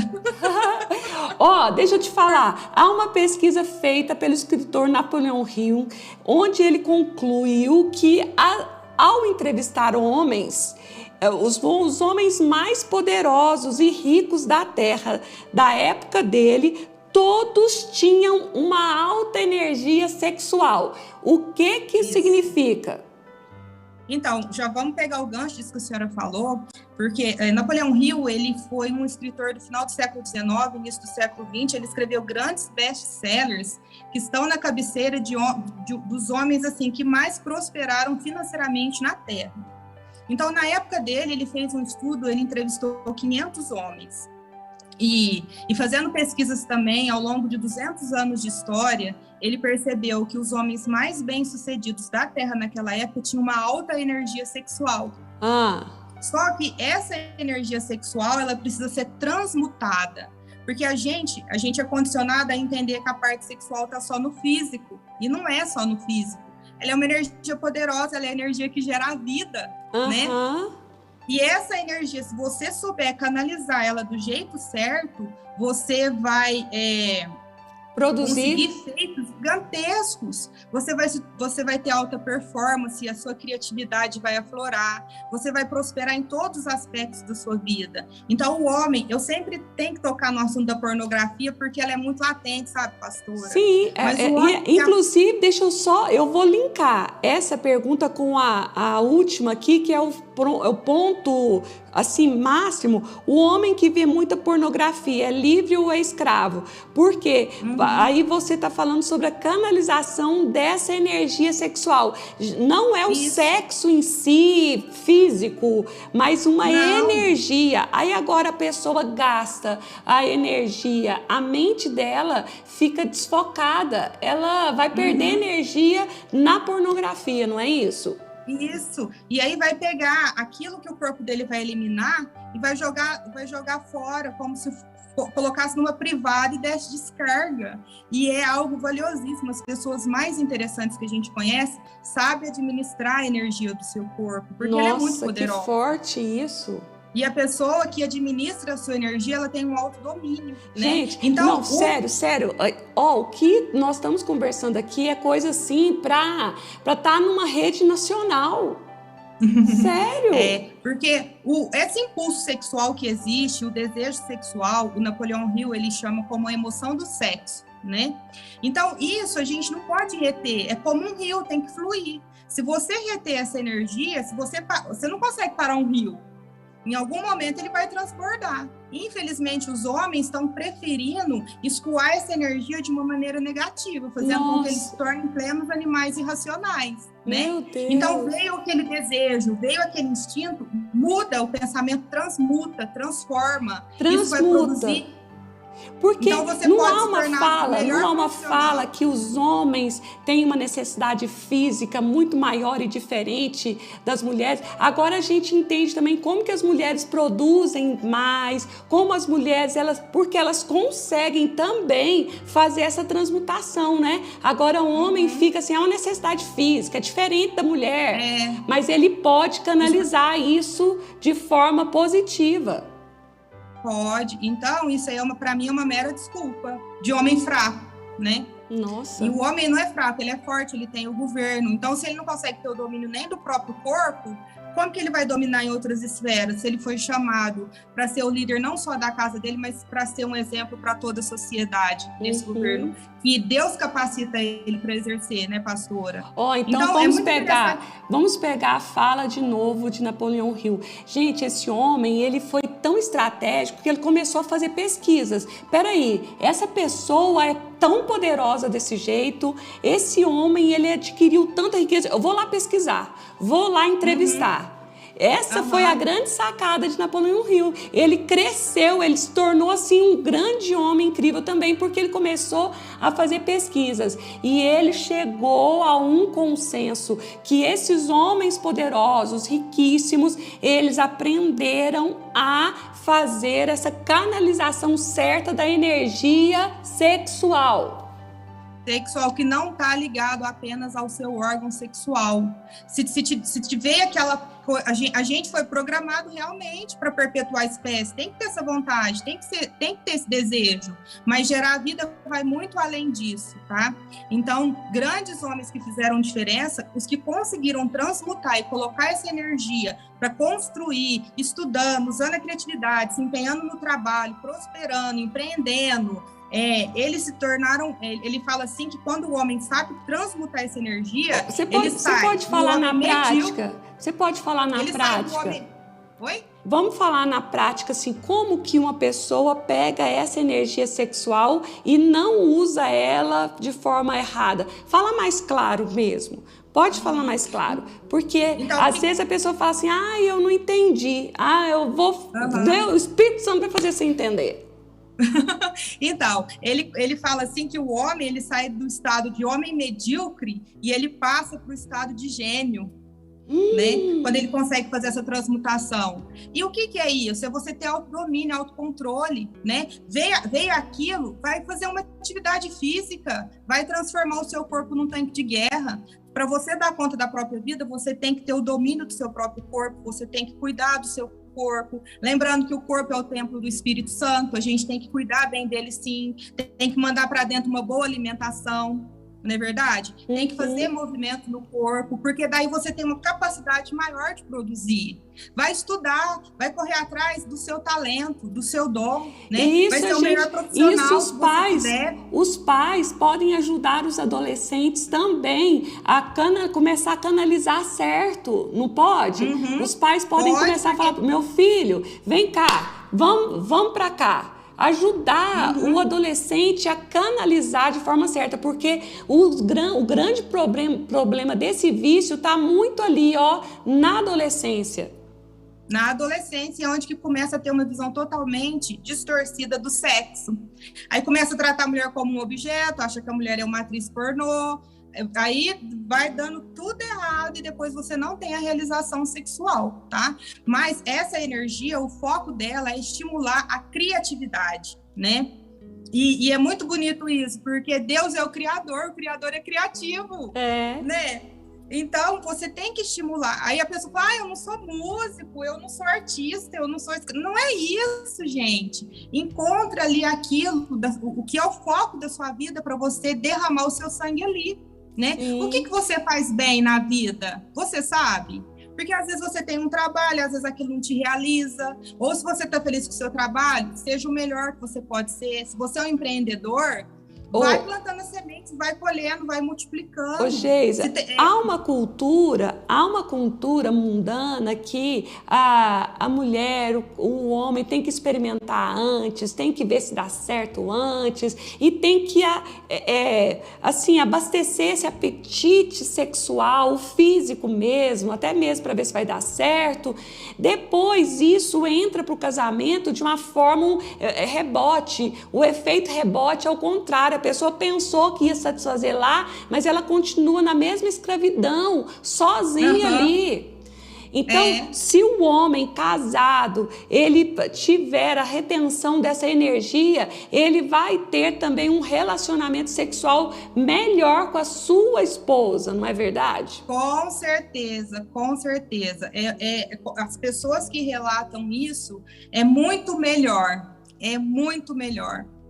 Deixa eu te falar, há uma pesquisa feita pelo escritor Napoleão Hill, onde ele concluiu que ao entrevistar homens, os homens mais poderosos e ricos da terra, da época dele, todos tinham uma alta energia sexual. O que isso significa? Então, já vamos pegar o gancho disso que a senhora falou, porque Napoleão Hill, ele foi um escritor do final do século XIX, início do século XX, ele escreveu grandes best-sellers que estão na cabeceira dos homens assim que mais prosperaram financeiramente na Terra. Então, na época dele, ele fez um estudo, ele entrevistou 500 homens. E fazendo pesquisas também, ao longo de 200 anos de história, ele percebeu que os homens mais bem-sucedidos da Terra naquela época tinham uma alta energia sexual. Só que essa energia sexual, ela precisa ser transmutada, porque a gente é condicionado a entender que a parte sexual está só no físico, e não é só no físico. Ela é uma energia poderosa, ela é a energia que gera a vida, né? E essa energia, se você souber canalizar ela do jeito certo, você vai conseguir efeitos gigantescos. Você vai ter alta performance, a sua criatividade vai aflorar, você vai prosperar em todos os aspectos da sua vida. Então, o homem, eu sempre tenho que tocar no assunto da pornografia, porque ela é muito latente, sabe, pastora? Sim, inclusive, eu vou linkar essa pergunta com a última aqui, que é o ponto assim máximo, o homem que vê muita pornografia é livre ou é escravo? Porque aí você está falando sobre a canalização dessa energia sexual. Não é o sexo em si, físico, mas uma energia. Aí agora a pessoa gasta a energia, a mente dela fica desfocada, ela vai perder energia na pornografia, não é isso? Isso. E aí vai pegar aquilo que o corpo dele vai eliminar e vai jogar fora, como se colocasse numa privada e desse descarga. E é algo valiosíssimo. As pessoas mais interessantes que a gente conhece sabem administrar a energia do seu corpo, porque ela é muito poderosa. Nossa, que forte isso! E a pessoa que administra a sua energia, ela tem um autodomínio, gente, né? Então, não, sério. Ó, o que nós estamos conversando aqui é coisa assim para estar numa rede nacional. Sério? É, porque esse impulso sexual que existe, o desejo sexual, o Napoleão Hill, ele chama como a emoção do sexo, né? Então, isso a gente não pode reter, é como um rio, tem que fluir. Se você reter essa energia, você não consegue parar um rio. Em algum momento ele vai transbordar. Infelizmente, os homens estão preferindo escoar essa energia de uma maneira negativa, fazendo com que eles se tornem plenos animais irracionais, né? Meu Deus. Então, veio aquele desejo, veio aquele instinto, muda, o pensamento transmuta, transforma. Isso vai produzir... Porque então você não pode há uma fala que os homens têm uma necessidade física muito maior e diferente das mulheres. Agora a gente entende também como que as mulheres produzem mais, como as mulheres, porque elas conseguem também fazer essa transmutação, né? Agora o homem fica assim, é uma necessidade física, é diferente da mulher, mas ele pode canalizar isso de forma positiva. Pode. Então, isso aí, para mim, é uma mera desculpa de homem fraco, né? Nossa. E o homem não é fraco, ele é forte, ele tem o governo. Então, se ele não consegue ter o domínio nem do próprio corpo, como que ele vai dominar em outras esferas? Se ele foi chamado para ser o líder não só da casa dele, mas para ser um exemplo para toda a sociedade nesse governo. E Deus capacita ele para exercer, né, pastora? Então vamos pegar a fala de novo de Napoleão Hill. Gente, esse homem, ele foi tão estratégico que ele começou a fazer pesquisas. Peraí, essa pessoa é tão poderosa desse jeito, esse homem, ele adquiriu tanta riqueza, eu vou lá pesquisar, vou lá entrevistar. Essa foi a grande sacada de Napoleão Hill. Ele cresceu, ele se tornou assim um grande homem incrível também, porque ele começou a fazer pesquisas. E ele chegou a um consenso que esses homens poderosos, riquíssimos, eles aprenderam a fazer essa canalização certa da energia sexual. Sexual que não está ligado apenas ao seu órgão sexual. Se tiver aquela... A gente foi programado realmente para perpetuar a espécie, tem que ter essa vontade, tem que ter esse desejo, mas gerar vida vai muito além disso, tá? Então, grandes homens que fizeram diferença, os que conseguiram transmutar e colocar essa energia para construir, estudando, usando a criatividade, se empenhando no trabalho, prosperando, empreendendo, eles se tornaram, ele fala assim que quando o homem sabe transmutar essa energia, você pode falar na prática? Você pode falar na prática? Oi? Vamos falar na prática assim, como que uma pessoa pega essa energia sexual e não usa ela de forma errada. Fala mais claro mesmo. Pode falar mais claro, porque então, às vezes a pessoa fala assim, eu não entendi, eu vou, o Espírito Santo vai fazer você entender. Então, ele fala assim que o homem, ele sai do estado de homem medíocre e ele passa para o estado de gênio, né? Quando ele consegue fazer essa transmutação. E o que é isso? É você ter autodomínio, autocontrole, né? Veio aquilo, vai fazer uma atividade física, vai transformar o seu corpo num tanque de guerra. Para você dar conta da própria vida, você tem que ter o domínio do seu próprio corpo, você tem que cuidar do seu corpo, lembrando que o corpo é o templo do Espírito Santo, a gente tem que cuidar bem dele sim, tem que mandar para dentro uma boa alimentação, não é verdade? Tem que fazer movimento no corpo, porque daí você tem uma capacidade maior de produzir. Vai estudar, vai correr atrás do seu talento, do seu dom, né? Isso, vai ser o melhor profissional. Isso, os pais podem ajudar os adolescentes também a começar a canalizar certo, não pode? Os pais podem começar a falar, meu filho, vem cá, vamos para cá. Ajudar o adolescente a canalizar de forma certa, porque o grande problema desse vício está muito ali, ó, na adolescência. Na adolescência, onde que começa a ter uma visão totalmente distorcida do sexo. Aí começa a tratar a mulher como um objeto, acha que a mulher é uma atriz pornô, aí vai dando tudo errado e depois você não tem a realização sexual, tá? Mas essa energia, o foco dela é estimular a criatividade, né? E é muito bonito isso, porque Deus é o Criador é criativo, né? Então, você tem que estimular. Aí a pessoa fala, eu não sou músico, eu não sou artista, eu não sou... Não é isso, gente. Encontra ali aquilo, o que é o foco da sua vida para você derramar o seu sangue ali, né? O que você faz bem na vida? Você sabe? Porque às vezes você tem um trabalho, às vezes aquilo não te realiza. Ou se você está feliz com o seu trabalho, seja o melhor que você pode ser. Se você é um empreendedor... Vai plantando as sementes, vai colhendo, vai multiplicando. Ô, Geisa, há uma cultura mundana que a mulher, o homem tem que experimentar antes, tem que ver se dá certo antes e tem que assim, abastecer esse apetite sexual, o físico mesmo, até mesmo para ver se vai dar certo. Depois isso entra para o casamento de uma forma rebote. O efeito rebote é o contrário. A pessoa pensou que ia satisfazer lá, mas ela continua na mesma escravidão, sozinha ali. Então, se o homem casado, ele tiver a retenção dessa energia, ele vai ter também um relacionamento sexual melhor com a sua esposa, não é verdade? Com certeza, com certeza. As pessoas que relatam isso, é muito melhor,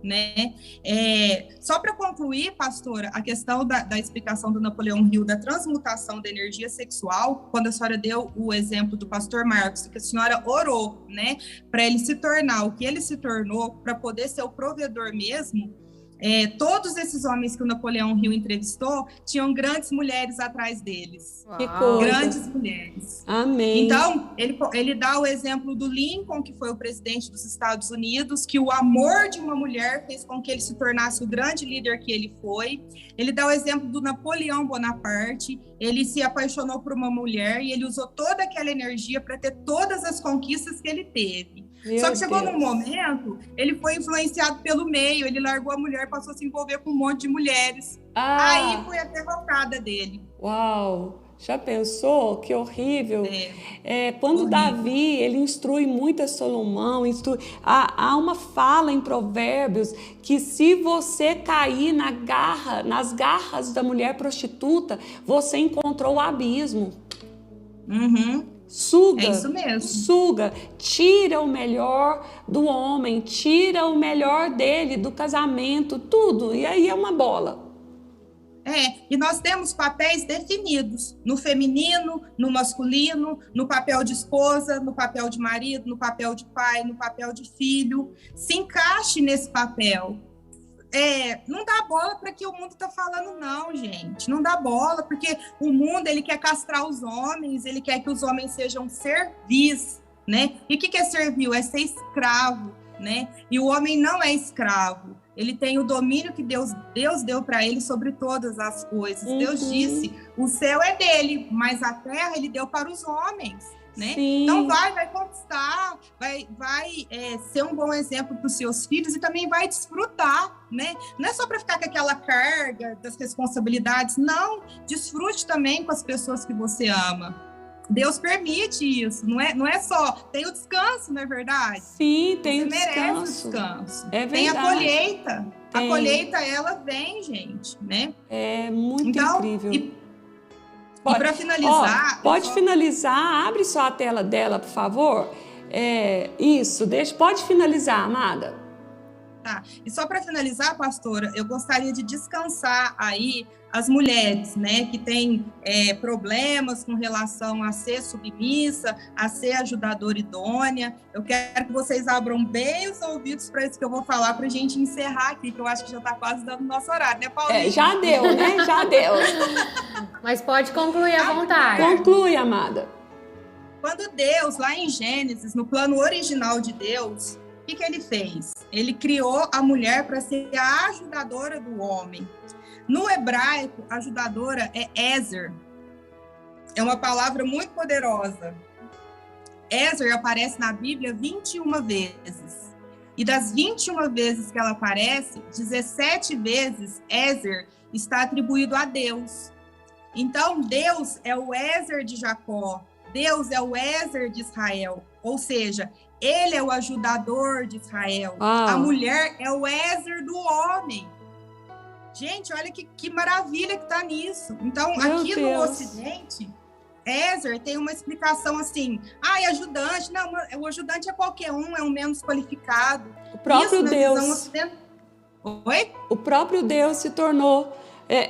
né? Só para concluir, pastora, a questão da explicação do Napoleão Hill da transmutação da energia sexual, quando a senhora deu o exemplo do pastor Marcos, que a senhora orou, né, para ele se tornar o que ele se tornou, para poder ser o provedor mesmo. Todos esses homens que o Napoleão Hill entrevistou tinham grandes mulheres atrás deles. Que coisa. Grandes mulheres. Amém. Então, ele dá o exemplo do Lincoln, que foi o presidente dos Estados Unidos, que o amor de uma mulher fez com que ele se tornasse o grande líder que ele foi. Ele dá o exemplo do Napoleão Bonaparte. Ele se apaixonou por uma mulher e ele usou toda aquela energia para ter todas as conquistas que ele teve. Só que chegou num momento, ele foi influenciado pelo meio, ele largou a mulher e passou a se envolver com um monte de mulheres. Aí foi a derrocada dele. Uau! Já pensou? Que horrível. Quando Davi, ele instrui muito a Salomão, há uma fala em Provérbios que se você cair nas garras da mulher prostituta, você encontrou o abismo. Suga, é isso mesmo. Suga, tira o melhor do homem, tira o melhor dele, do casamento, tudo, e aí é uma bola. E nós temos papéis definidos, no feminino, no masculino, no papel de esposa, no papel de marido, no papel de pai, no papel de filho. Se encaixe nesse papel. Não dá bola para que o mundo está falando, não, gente. Não dá bola, porque o mundo, ele quer castrar os homens, ele quer que os homens sejam servis, né? E o que é servil? É ser escravo, né? E o homem não é escravo. Ele tem o domínio que Deus deu para ele sobre todas as coisas. Deus disse, o céu é dele, mas a terra ele deu para os homens. Né? Então vai conquistar, vai ser um bom exemplo para os seus filhos e também vai desfrutar, né? Não é só para ficar com aquela carga das responsabilidades, não, desfrute também com as pessoas que você ama. Deus permite isso, não é só, tem o descanso, não é verdade? Sim, tem o descanso. Merece o descanso. É verdade. Tem a colheita, a colheita ela vem, gente, né? É muito incrível. E para finalizar... pode finalizar, abre só a tela dela, por favor. Pode finalizar, amada. Tá. E só para finalizar, pastora, eu gostaria de descansar aí as mulheres, né, que têm problemas com relação a ser submissa, a ser ajudadora idônea. Eu quero que vocês abram bem os ouvidos para isso que eu vou falar, para a gente encerrar aqui, que eu acho que já está quase dando nosso horário, né, Paulinha? Já deu, né? Já deu. Mas pode concluir à vontade. Conclui, amada. Quando Deus, lá em Gênesis, no plano original de Deus, o que ele fez? Ele criou a mulher para ser a ajudadora do homem. No hebraico, ajudadora é Ezer. É uma palavra muito poderosa. Ezer aparece na Bíblia 21 vezes. E das 21 vezes que ela aparece, 17 vezes Ezer está atribuído a Deus. Então, Deus é o Ezer de Jacó. Deus é o Ezer de Israel. Ou seja, ele é o ajudador de Israel. A mulher é o Ezer do homem. Gente, olha que maravilha que está nisso. Então, aqui no Ocidente, Ezer tem uma explicação assim, ajudante. Não, o ajudante é qualquer um, é um menos qualificado. O próprio Deus. Oi? O próprio Deus se tornou...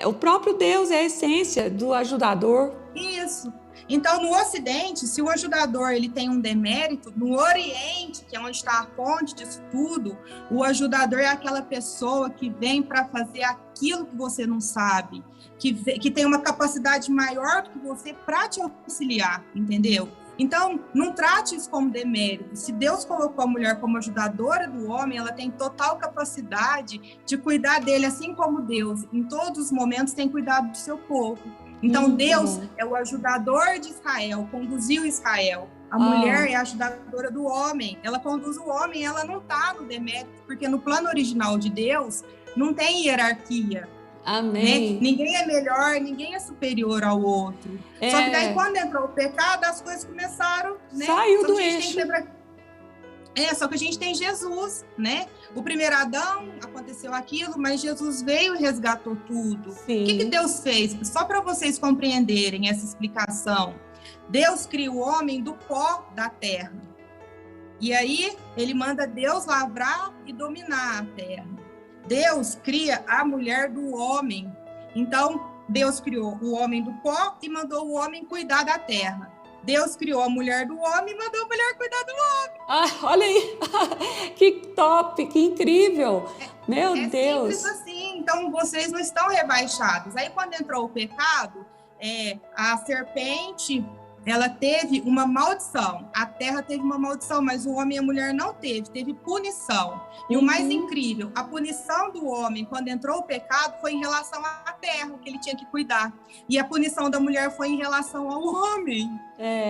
o próprio Deus é a essência do ajudador. Isso. Então, no Ocidente, se o ajudador ele tem um demérito, no Oriente, que é onde está a fonte disso tudo, o ajudador é aquela pessoa que vem para fazer aquilo que você não sabe, que tem uma capacidade maior do que você para te auxiliar, entendeu? Então, não trate isso como demérito. Se Deus colocou a mulher como ajudadora do homem, ela tem total capacidade de cuidar dele, assim como Deus, em todos os momentos, tem cuidado do seu povo. Então, Deus é o ajudador de Israel, conduziu Israel. A mulher é a ajudadora do homem, ela conduz o homem, ela não está no demérito, porque no plano original de Deus não tem hierarquia. Amém. Né? Ninguém é melhor, ninguém é superior ao outro. Só que daí, quando entrou o pecado, as coisas começaram... Né? Saiu do eixo. Só que a gente tem Jesus, né? O primeiro Adão, aconteceu aquilo, mas Jesus veio e resgatou tudo. Sim. O que Deus fez? Só para vocês compreenderem essa explicação. Deus cria o homem do pó da terra. E aí, ele manda Deus lavrar e dominar a terra. Deus cria a mulher do homem. Então, Deus criou o homem do pó e mandou o homem cuidar da terra. Deus criou a mulher do homem e mandou a mulher cuidar do homem. Olha aí, que top, que incrível. Meu Deus. Simples assim, então vocês não estão rebaixados. Aí quando entrou o pecado, a serpente, ela teve uma maldição. A terra teve uma maldição, mas o homem e a mulher não teve punição. E o mais incrível, a punição do homem, quando entrou o pecado, foi em relação à terra, que ele tinha que cuidar. E a punição da mulher foi em relação ao homem.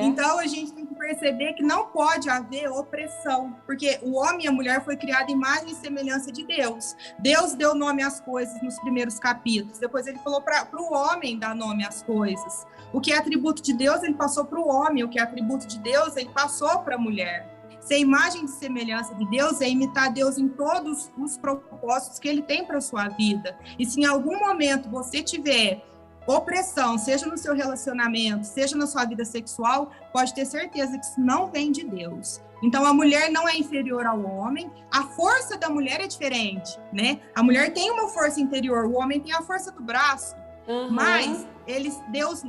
Então, a gente tem que perceber que não pode haver opressão, porque o homem e a mulher foi criado imagem e semelhança de Deus. Deus deu nome às coisas nos primeiros capítulos, depois ele falou para o homem dar nome às coisas. O que é atributo de Deus, ele passou para o homem, o que é atributo de Deus, ele passou para a mulher. Ser imagem e semelhança de Deus é imitar Deus em todos os propósitos que ele tem para a sua vida. E se em algum momento você tiver opressão, seja no seu relacionamento, seja na sua vida sexual, pode ter certeza que isso não vem de Deus. Então, a mulher não é inferior ao homem, a força da mulher é diferente, né? A mulher tem uma força interior, o homem tem a força do braço, mas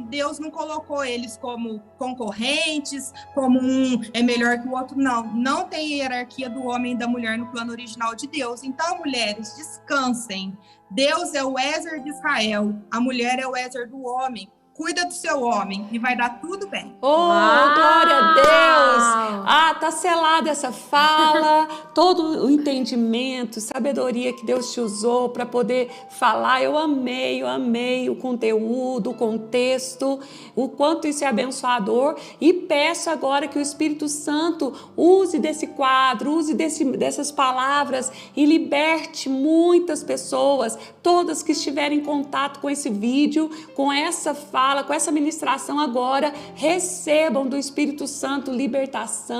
Deus não colocou eles como concorrentes, como um é melhor que o outro, não tem hierarquia do homem e da mulher no plano original de Deus. Então, mulheres, descansem. Deus é o Ezer de Israel, a mulher é o Ezer do homem. Cuida do seu homem e vai dar tudo bem. Glória a Deus! Tá selada essa fala, todo o entendimento, sabedoria que Deus te usou para poder falar. Eu amei o conteúdo, o contexto, o quanto isso é abençoador, e peço agora que o Espírito Santo use desse quadro, use dessas palavras e liberte muitas pessoas, todas que estiverem em contato com esse vídeo, com essa fala, com essa ministração agora, recebam do Espírito Santo libertação,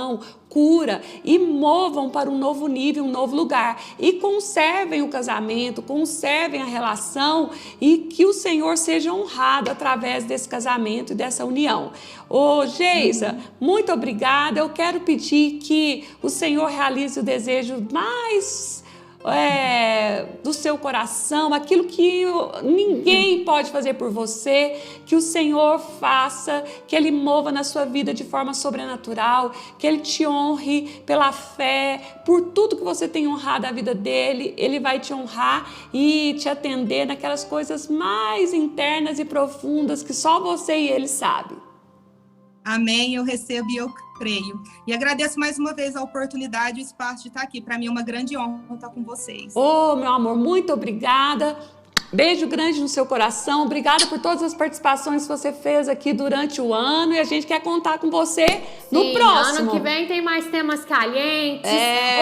cura e movam para um novo nível, um novo lugar, e conservem o casamento, conservem a relação, e que o Senhor seja honrado através desse casamento e dessa união. Geisa, muito obrigada. Eu quero pedir que o Senhor realize o desejo mais do seu coração, aquilo que ninguém pode fazer por você, que o Senhor faça, que Ele mova na sua vida de forma sobrenatural, que Ele te honre pela fé, por tudo que você tem honrado a vida dEle, Ele vai te honrar e te atender naquelas coisas mais internas e profundas que só você e Ele sabem. Amém, eu recebo e eu creio. E agradeço mais uma vez a oportunidade e o espaço de estar aqui. Para mim é uma grande honra estar com vocês. Oh, meu amor, muito obrigada. Beijo grande no seu coração. Obrigada por todas as participações que você fez aqui durante o ano. E a gente quer contar com você no próximo. Ano que vem tem mais temas calientes,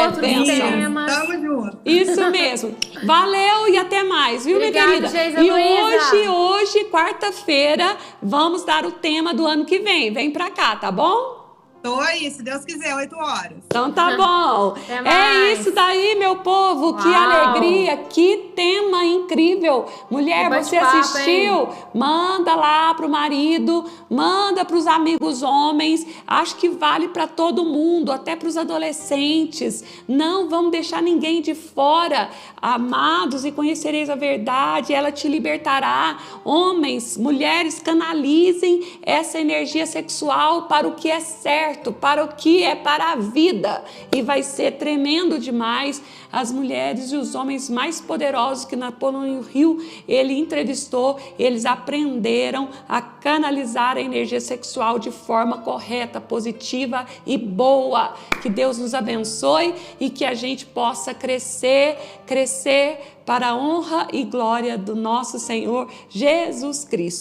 outros bênção. temas. Tamo junto. Isso mesmo. Valeu e até mais, viu, Obrigada, minha querida? Geisa E Luiza. hoje, quarta-feira, vamos dar o tema do ano que vem. Vem pra cá, tá bom? Tô aí, se Deus quiser, 8 horas. Então tá bom. Até É mais. isso daí, meu povo. Que Uau. alegria, que tema incrível. Mulher, Que você bate-papo, assistiu? Manda lá pro marido, manda pros amigos homens. Acho que vale para todo mundo, até pros adolescentes. Não vamos deixar ninguém de fora. Amados, e conhecereis a verdade, ela te libertará. Homens, mulheres, canalizem essa energia sexual para o que é certo, para o que é para a vida, e vai ser tremendo demais. As mulheres e os homens mais poderosos que Napoleão Hill ele entrevistou, eles aprenderam a canalizar a energia sexual de forma correta, positiva e boa. Que Deus nos abençoe e que a gente possa crescer para a honra e glória do nosso Senhor Jesus Cristo.